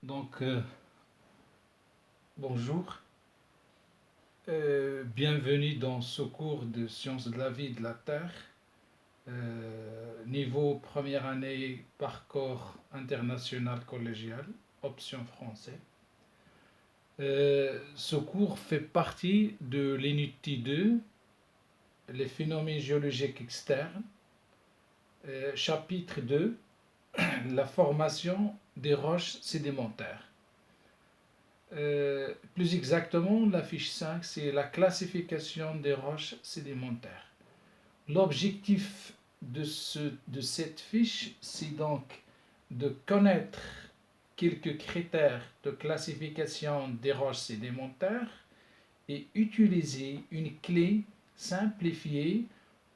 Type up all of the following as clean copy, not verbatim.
Donc, bonjour, bienvenue dans ce cours de sciences de la vie et de la Terre, niveau première année parcours international collégial, option français. Ce cours fait partie de l'unité 2, les phénomènes géologiques externes, chapitre 2, la formation des roches sédimentaires. Plus exactement, la fiche 5, c'est la classification des roches sédimentaires. L'objectif de cette fiche, c'est donc de connaître quelques critères de classification des roches sédimentaires et utiliser une clé simplifiée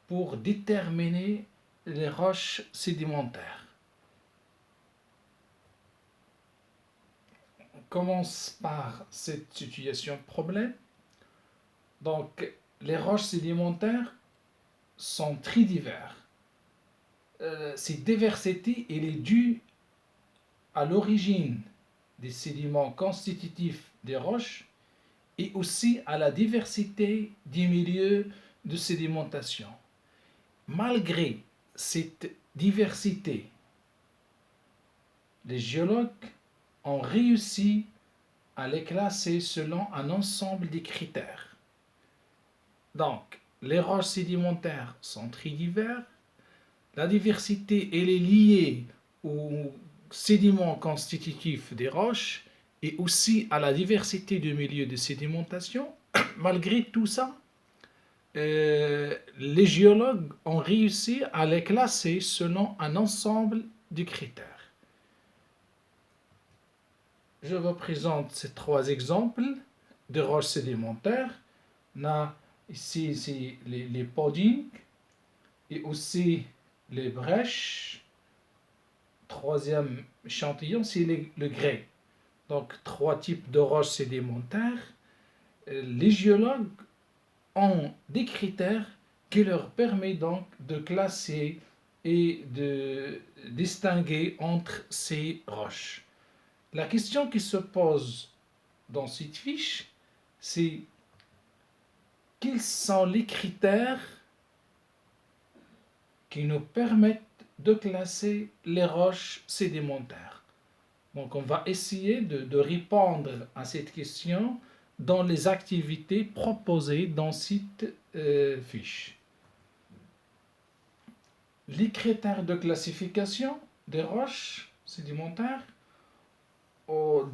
pour déterminer les roches sédimentaires. On commence par cette situation problème. Donc, les roches sédimentaires sont très diverses. Cette diversité elle est due à l'origine des sédiments constitutifs des roches et aussi à la diversité des milieux de sédimentation. Malgré cette diversité, les géologues ont réussi à les classer selon un ensemble de critères. Donc, les roches sédimentaires sont très diverses. La diversité elle est liée aux sédiments constitutifs des roches et aussi à la diversité du milieu de sédimentation. Malgré tout ça, les géologues ont réussi à les classer selon un ensemble de critères. Je vous présente ces trois exemples de roches sédimentaires. On a ici les puddings et aussi les brèches. Troisième échantillon, c'est le grès. Donc, trois types de roches sédimentaires. Les géologues ont des critères qui leur permettent donc de classer et de distinguer entre ces roches. La question qui se pose dans cette fiche, c'est quels sont les critères qui nous permettent de classer les roches sédimentaires. Donc on va essayer de répondre à cette question dans les activités proposées dans cette fiche. Les critères de classification des roches sédimentaires.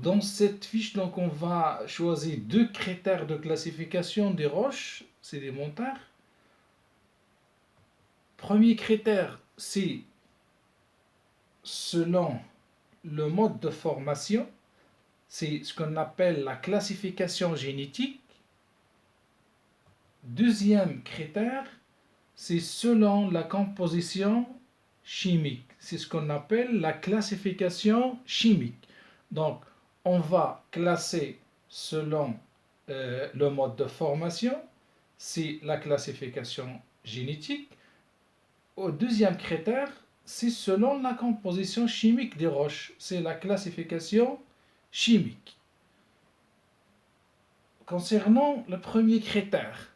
Dans cette fiche, donc, on va choisir deux critères de classification des roches sédimentaires. Premier critère, c'est selon le mode de formation, c'est ce qu'on appelle la classification génétique. Deuxième critère, c'est selon la composition chimique, c'est ce qu'on appelle la classification chimique. Donc, on va classer selon le mode de formation, c'est la classification génétique. Au deuxième critère, c'est selon la composition chimique des roches, c'est la classification chimique. Concernant le premier critère,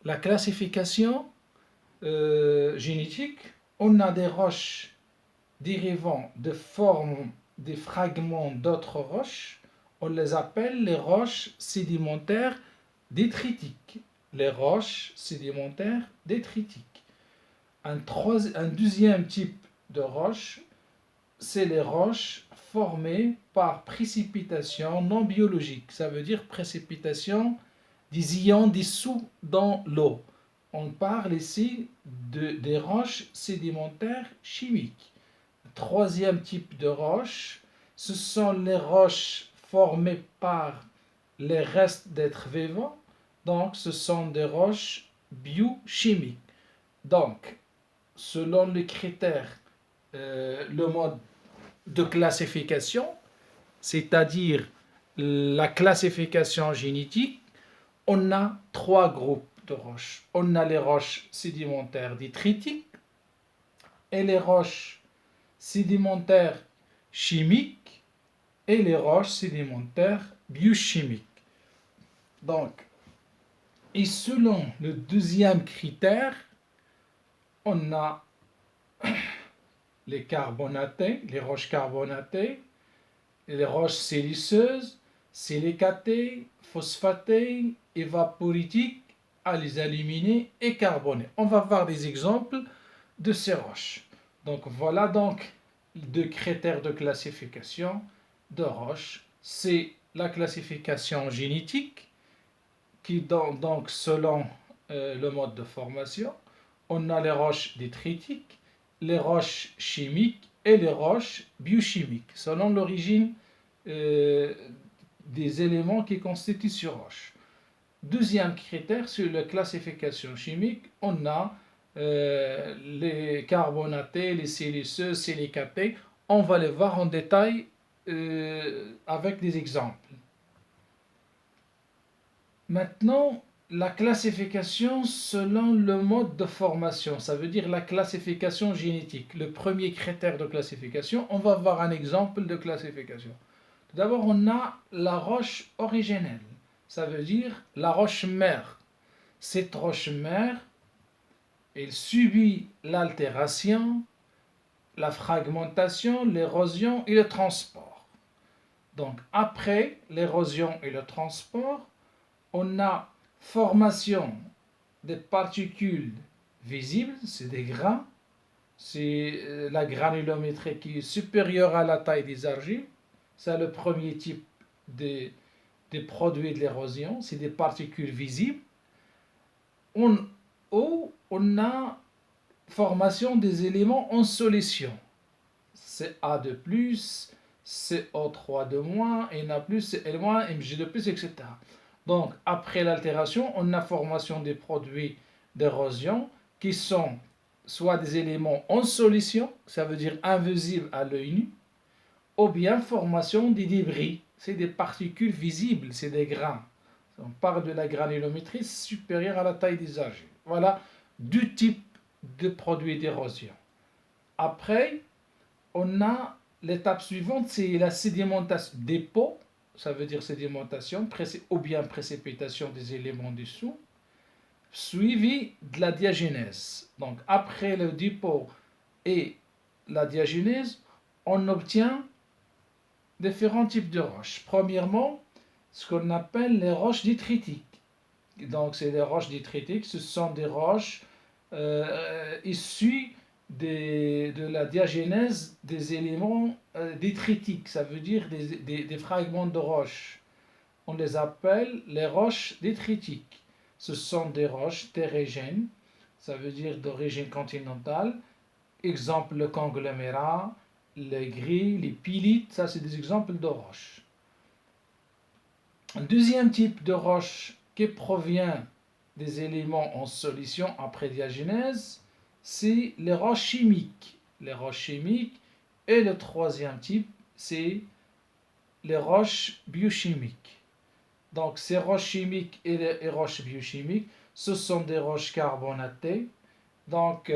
la classification génétique, on a des roches dérivant de formes des fragments d'autres roches, on les appelle les roches sédimentaires détritiques. Les roches sédimentaires détritiques. Un deuxième type de roche, c'est les roches formées par précipitation non biologique. Ça veut dire précipitation des ions dissous dans l'eau. On parle ici des roches sédimentaires chimiques. Le troisième type de roche, ce sont les roches formées par les restes d'êtres vivants. Donc, ce sont des roches biochimiques. Donc, selon les critères, le mode de classification, c'est-à-dire la classification génétique, on a trois groupes de roches. On a les roches sédimentaires détritiques et les roches sédimentaires chimiques et les roches sédimentaires biochimiques. Donc, et selon le deuxième critère, on a les carbonatées, les roches carbonatées, les roches siliceuses, silicatées, phosphatées, évaporitiques, à les éliminer et carbonées. On va voir des exemples de ces roches. Donc voilà donc deux critères de classification de roches. C'est la classification génétique qui donc selon le mode de formation, on a les roches détritiques, les roches chimiques et les roches biochimiques, selon l'origine euh, des éléments qui constituent ces roches. Deuxième critère, sur la classification chimique, on a les carbonatés, les siliceux, silicatés. On va les voir en détail avec des exemples. Maintenant, la classification selon le mode de formation, ça veut dire la classification génétique. Le premier critère de classification, on va voir un exemple de classification. Tout d'abord, on a la roche originelle, ça veut dire la roche mère. Cette roche mère, elle subit l'altération, la fragmentation, l'érosion et le transport. Donc, après l'érosion et le transport, on a formation des particules visibles, c'est des grains, c'est la granulométrie qui est supérieure à la taille des argiles. C'est le premier type des produits de l'érosion, c'est des particules visibles. On a formation des éléments en solution. CA de plus, CO3 de moins, Na plus, Cl moins, Mg de plus, etc. Donc, après l'altération, on a formation des produits d'érosion qui sont soit des éléments en solution, ça veut dire invisibles à l'œil nu, ou bien formation des débris, c'est des particules visibles, c'est des grains. On parle de la granulométrie supérieure à la taille des argiles. Voilà deux types de produits d'érosion. Après, on a l'étape suivante, c'est la sédimentation. Dépôt, ça veut dire sédimentation, ou bien précipitation des éléments dessous, suivi de la diagenèse. Donc après le dépôt et la diagenèse, on obtient différents types de roches. Premièrement, ce qu'on appelle les roches détritiques. Donc c'est les roches détritiques, ce sont des roches issues de la diagénèse des éléments détritiques, ça veut dire des fragments de roches. On les appelle les roches détritiques. Ce sont des roches terrégènes, ça veut dire d'origine continentale. Exemple, le conglomérat, les grilles, les pylites, ça c'est des exemples de roches. Un deuxième type de roche qui provient des éléments en solution après diagénèse, c'est les roches chimiques. Les roches chimiques. Et le troisième type, c'est les roches biochimiques. Donc ces roches chimiques et les roches biochimiques, ce sont des roches carbonatées. Donc,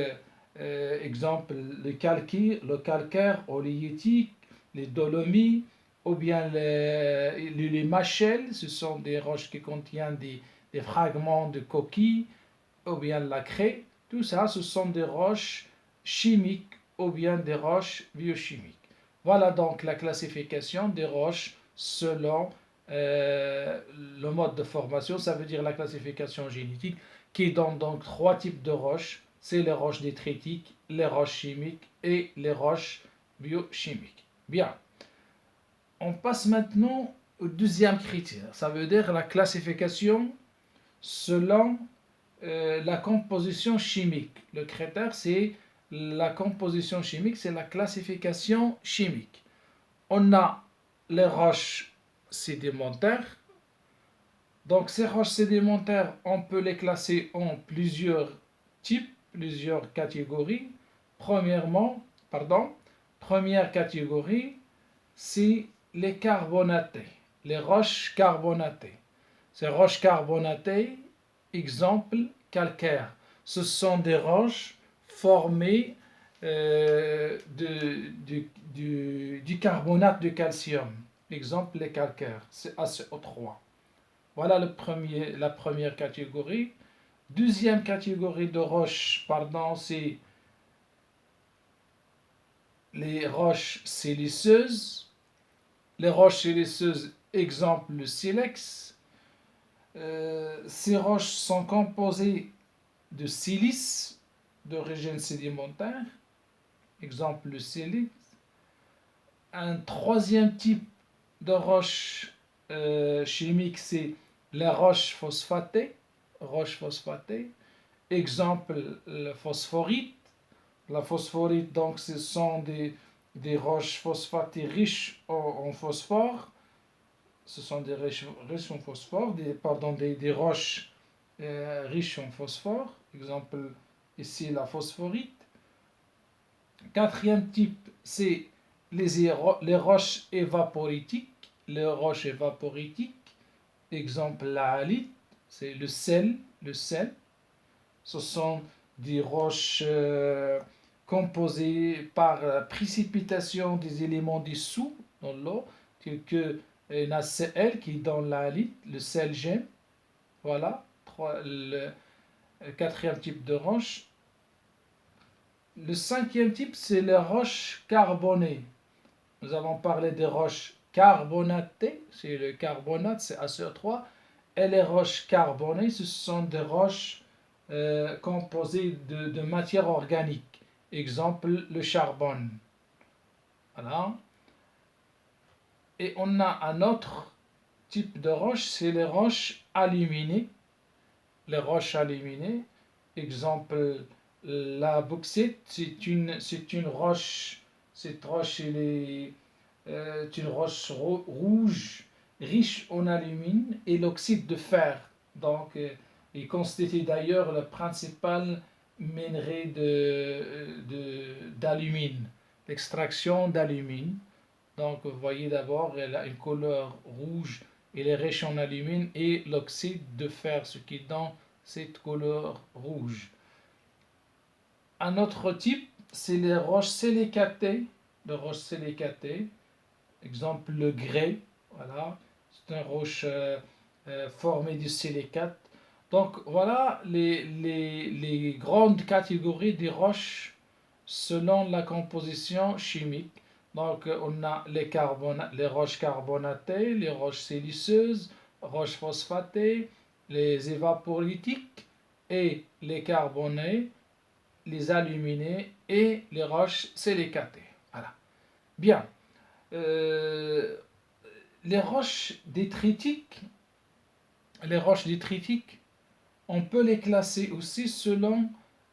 exemple, le calcaire oléitique, les dolomies, ou bien les machelles, ce sont des roches qui contiennent des fragments de coquilles, ou bien la craie. Tout ça, ce sont des roches chimiques ou bien des roches biochimiques. Voilà donc la classification des roches selon le mode de formation, ça veut dire la classification génétique, qui donne donc trois types de roches. C'est les roches détritiques, les roches chimiques et les roches biochimiques. Bien. On passe maintenant au deuxième critère. Ça veut dire la classification selon la composition chimique. Le critère, c'est la composition chimique, c'est la classification chimique. On a les roches sédimentaires. Donc ces roches sédimentaires, on peut les classer en plusieurs types, plusieurs catégories. Première catégorie, c'est les carbonatées, les roches carbonatées. Ces roches carbonatées, exemple calcaire, ce sont des roches formées du carbonate de calcium. Exemple, les calcaires, c'est ACO3. Voilà la première catégorie. Deuxième catégorie de roches, pardon, c'est les roches siliceuses. Les roches siliceuses, exemple le silex. Ces roches sont composées de silice d'origine sédimentaire, exemple le silex. Un troisième type de roche chimique, c'est les roches phosphatées. Roches phosphatées. Exemple, le phosphorite. La phosphorite, donc, ce sont des roches phosphatées riches en phosphore. Ce sont des riches en phosphore, des roches riches en phosphore. Exemple, ici, la phosphorite. Quatrième type, c'est les roches évaporitiques. Les roches évaporitiques, exemple, la halite, c'est le sel. Le sel, ce sont des roches composées par précipitation des éléments dissous dans l'eau, tels que NaCl qui est dans la halite, le sel gemme. Voilà, le quatrième type de roche. Le cinquième type, c'est les roches carbonées. Nous avons parlé des roches carbonatées, c'est le carbonate, c'est ACO3, et les roches carbonées, ce sont des roches composées de matière organique. Exemple, le charbon. Voilà. Et on a un autre type de roche, c'est les roches aluminées. Les roches aluminées, exemple, la bauxite, c'est une roche, cette roche, elle est une roche rouge riche en alumine et l'oxyde de fer. Donc, il constitue d'ailleurs le principal minerai d'alumine, l'extraction d'alumine. Donc, vous voyez d'abord, elle a une couleur rouge, elle est riche en alumine et l'oxyde de fer, ce qui donne cette couleur rouge. Un autre type, c'est les roches silicatées. Les roches silicatées, exemple le grès, voilà, c'est une roche formée de silicate. Donc voilà les grandes catégories des roches selon la composition chimique. Donc on a les roches carbonatées, les roches siliceuses, roches phosphatées, les évaporitiques et les carbonés, les aluminés et les roches silicatées. Voilà. Bien. Euh, les roches détritiques, on peut les classer aussi selon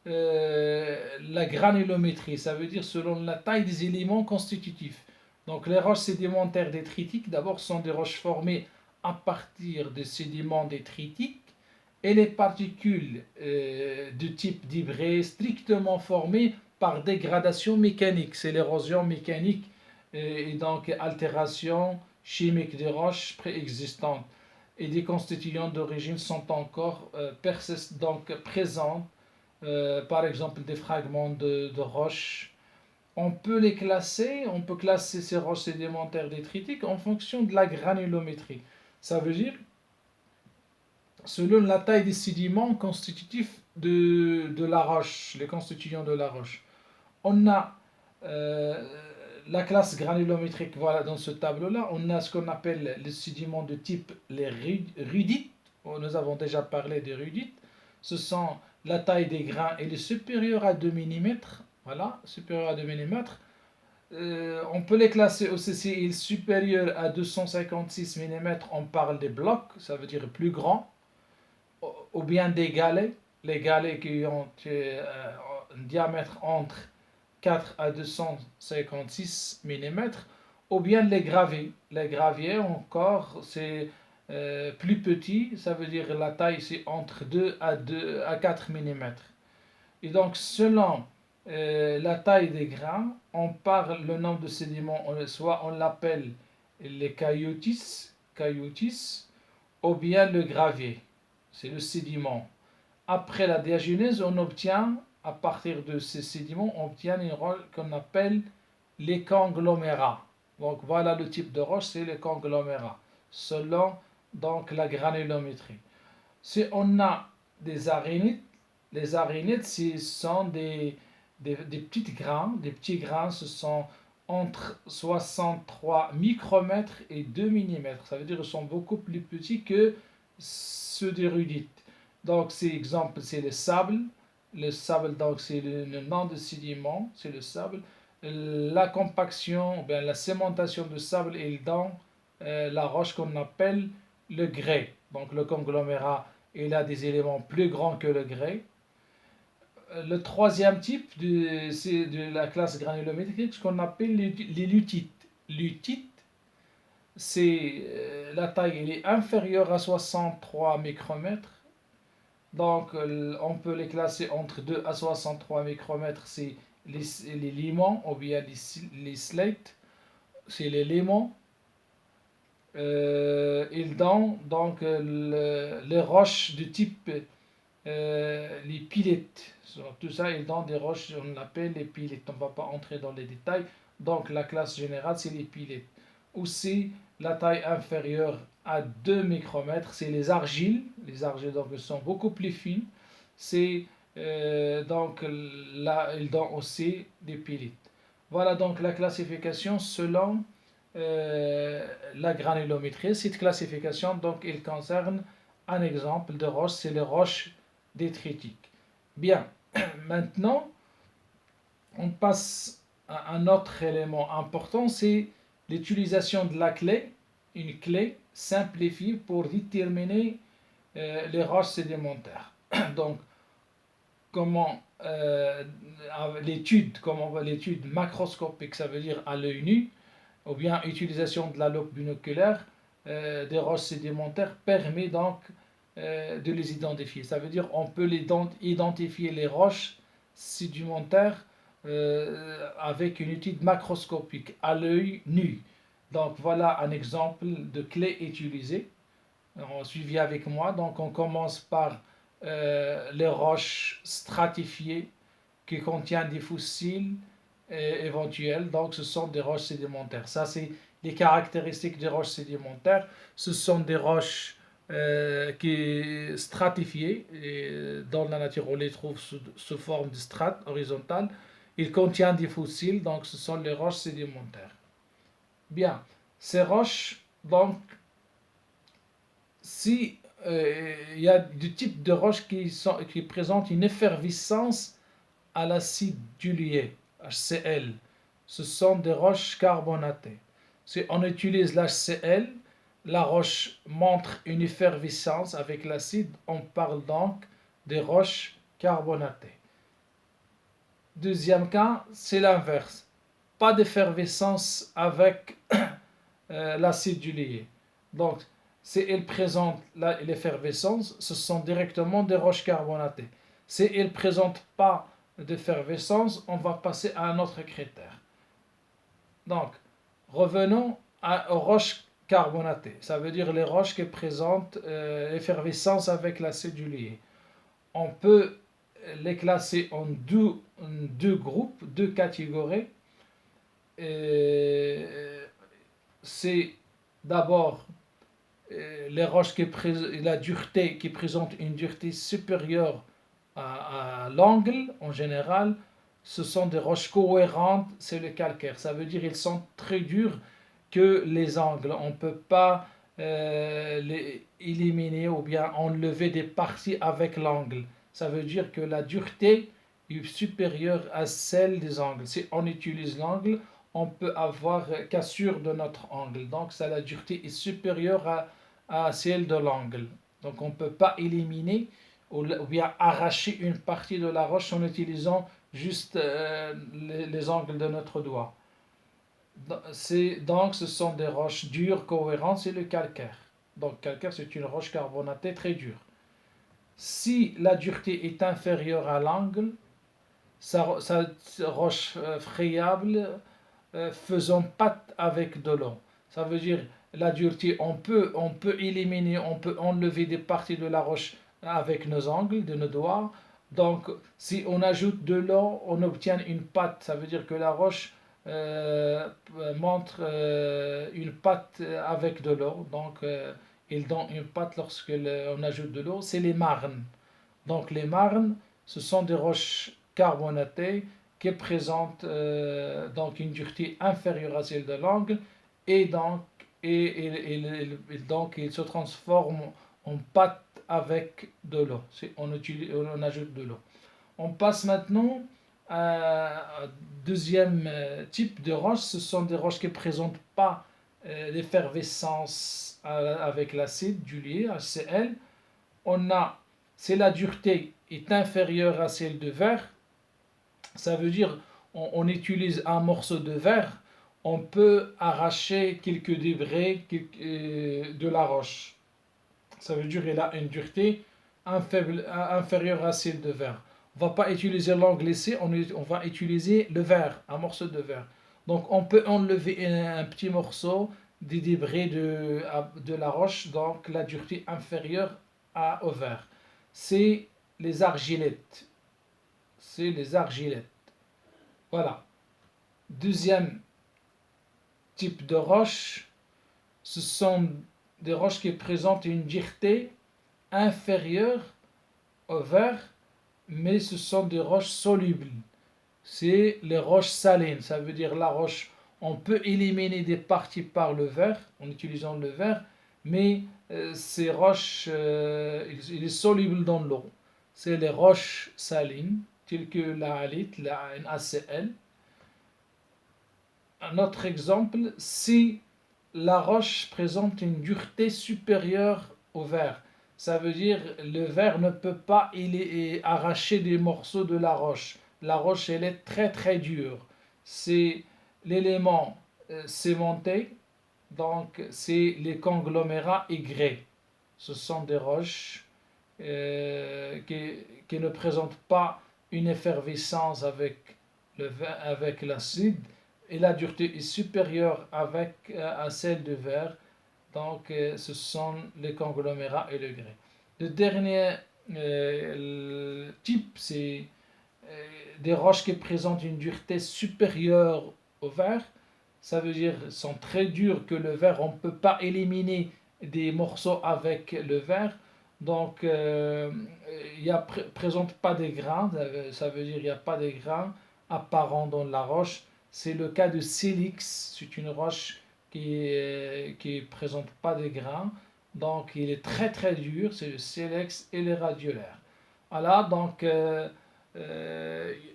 la granulométrie, ça veut dire selon la taille des éléments constitutifs. Donc les roches sédimentaires détritiques, d'abord, sont des roches formées à partir de sédiments détritiques et les particules de type dibré strictement formées par dégradation mécanique, c'est l'érosion mécanique et donc altération chimique des roches préexistantes et des constituants d'origine sont encore donc présents, par exemple des fragments de roches. On peut classer ces roches sédimentaires détritiques en fonction de la granulométrie. Ça veut dire selon la taille des sédiments constitutifs de la roche, les constituants de la roche. On a euh, la classe granulométrique, voilà, dans ce tableau-là, on a ce qu'on appelle les sédiments de type les rudites. Nous avons déjà parlé des rudites. Ce sont la taille des grains, elle est supérieure à 2 mm. Voilà, supérieure à 2 mm. On peut les classer aussi si il est supérieur à 256 mm, on parle des blocs, ça veut dire plus grand, ou bien des galets, les galets qui ont un diamètre entre 4 à 256 mm, ou bien les graviers. Les graviers encore, c'est plus petit, ça veut dire la taille c'est entre 2 à 4 mm. Et donc selon la taille des grains, on parle le nombre de sédiments, soit on l'appelle les cailloutis, ou bien le gravier, c'est le sédiment. Après la diagenèse, on obtient, à partir de ces sédiments, on obtient une roche qu'on appelle les conglomérats. Donc voilà le type de roche, c'est le conglomérat, selon donc la granulométrie. Si on a des arénites, les arénites, ce sont des petits grains, ce sont entre 63 micromètres et 2 millimètres. Ça veut dire qu'ils sont beaucoup plus petits que ceux des rudites. Donc, c'est exemple, c'est le sable. Le sable, donc, c'est le nom de sédiment, c'est le sable. La compaction, bien, la cémentation de sable est dans la roche qu'on appelle le grès. Donc, le conglomérat, il a des éléments plus grands que le grès. Le troisième type, c'est de la classe granulométrique, ce qu'on appelle les lutites. Lutite, c'est la taille elle est inférieure à 63 micromètres. Donc, on peut les classer entre 2 à 63 micromètres, c'est les limons ou bien les slates, c'est les limons. Ils donnent donc les roches de type les pilettes. Tout ça, ils donnent des roches, on appelle les pilettes. On ne va pas entrer dans les détails. Donc, la classe générale, c'est les pilettes. Aussi, la taille inférieure à 2 micromètres, c'est les argiles. Les argiles donc, sont beaucoup plus fines. C'est donc là, ils donnent aussi des pilettes. Voilà donc la classification selon la granulométrie. Cette classification, donc, il concerne un exemple de roche, c'est les roches détritiques. Bien, maintenant, on passe à un autre élément important, c'est l'utilisation de la clé, une clé simplifiée pour déterminer les roches sédimentaires. Donc, comment l'étude macroscopique, ça veut dire à l'œil nu, ou bien utilisation de la loupe binoculaire des roches sédimentaires permet donc de les identifier. Ça veut dire on peut identifier les roches sédimentaires avec une étude macroscopique à l'œil nu. Donc voilà un exemple de clé utilisée. Suivi avec moi. Donc on commence par les roches stratifiées qui contiennent des fossiles éventuels. Donc ce sont des roches sédimentaires. Ça c'est les caractéristiques des roches sédimentaires. Ce sont des roches qui stratifiées et dans la nature on les trouve sous forme de strates horizontales. Ils contiennent des fossiles, donc ce sont les roches sédimentaires. Bien, ces roches, donc, si il y a du type de roches qui présentent une effervescence à l'acide dilué, HCl, ce sont des roches carbonatées. Si on utilise l'HCl, la roche montre une effervescence avec l'acide, on parle donc des roches carbonatées. Deuxième cas, c'est l'inverse. Pas d'effervescence avec l'acide dilué. Donc, si elles présentent l'effervescence, ce sont directement des roches carbonatées. Si elles ne présentent pas d'effervescence, on va passer à un autre critère. Donc, revenons aux roches carbonatées. Ça veut dire les roches qui présentent l'effervescence avec l'acide dilué. On peut les classer en deux groupes, deux catégories. C'est d'abord les roches la dureté qui présente une dureté supérieure à l'angle en général, ce sont des roches cohérentes, c'est le calcaire. Ça veut dire qu'ils sont très durs que les angles. On ne peut pas les éliminer ou bien enlever des parties avec l'angle. Ça veut dire que la dureté est supérieure à celle des angles. Si on utilise l'angle, on peut avoir cassure de notre angle. Donc ça, la dureté est supérieure à celle de l'angle. Donc on ne peut pas éliminer ou bien arracher une partie de la roche en utilisant juste les angles de notre doigt. Donc ce sont des roches dures, cohérentes, c'est le calcaire. Donc calcaire c'est une roche carbonatée très dure. Si la dureté est inférieure à l'angle, sa roche friable faisant pâte avec de l'eau. Ça veut dire la dureté, on peut éliminer, on peut enlever des parties de la roche avec nos angles, de nos doigts. Donc, si on ajoute de l'eau, on obtient une pâte. Ça veut dire que la roche montre une pâte avec de l'eau. Donc, il donne une pâte lorsque on ajoute de l'eau. C'est les marnes. Donc, les marnes, ce sont des roches carbonatées qui présentent donc une dureté inférieure à celle de l'angle et donc, donc ils se transforment en pâte avec de l'eau. On ajoute de l'eau. On passe maintenant à un deuxième type de roches. Ce sont des roches qui ne présentent pas l'effervescence avec l'acide du lait, HCl. On a, si la dureté est inférieure à celle de verre, ça veut dire on utilise un morceau de verre, on peut arracher quelques débris de la roche. Ça veut dire qu'elle a une dureté inférieure à celle de verre. On ne va pas utiliser l'angle ici, on va utiliser le verre, un morceau de verre. Donc on peut enlever un petit morceau des débris de la roche, donc la dureté inférieure au verre. C'est les argilettes. C'est les argilettes. Voilà. Deuxième type de roche, ce sont des roches qui présentent une dureté inférieure au verre, mais ce sont des roches solubles. C'est les roches salines. Ça veut dire la roche, on peut éliminer des parties par le verre, en utilisant le verre, mais ces roches, il est soluble dans l'eau. C'est les roches salines, telles que la halite, la NaCl. Un autre exemple, si la roche présente une dureté supérieure au verre, ça veut dire le verre ne peut pas arracher des morceaux de la roche. La roche, elle est très très dure. C'est l'élément cémenté, donc c'est les conglomérats aigrés. Ce sont des roches qui ne présentent pas une effervescence avec l'acide et la dureté est supérieure à celle de verre. Donc, ce sont les conglomérats et le grès. Le dernier type, c'est des roches qui présentent une dureté supérieure au verre. Ça veut dire qu'elles sont très dures que le verre, on ne peut pas éliminer des morceaux avec le verre. Donc, il ne présente pas des grains. Ça veut dire qu'il n'y a pas de grains apparents dans la roche. C'est le cas de Silix. C'est une roche qui présente pas de grains. Donc, il est très très dur. C'est le silex et les radiolaires. Voilà, donc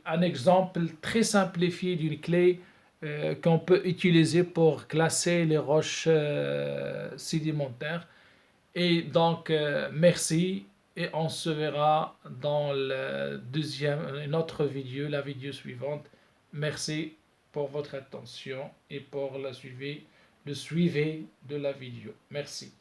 un exemple très simplifié d'une clé qu'on peut utiliser pour classer les roches sédimentaires. Et donc, merci et on se verra dans une autre vidéo, la vidéo suivante. Merci pour votre attention et pour le suivi de la vidéo. Merci.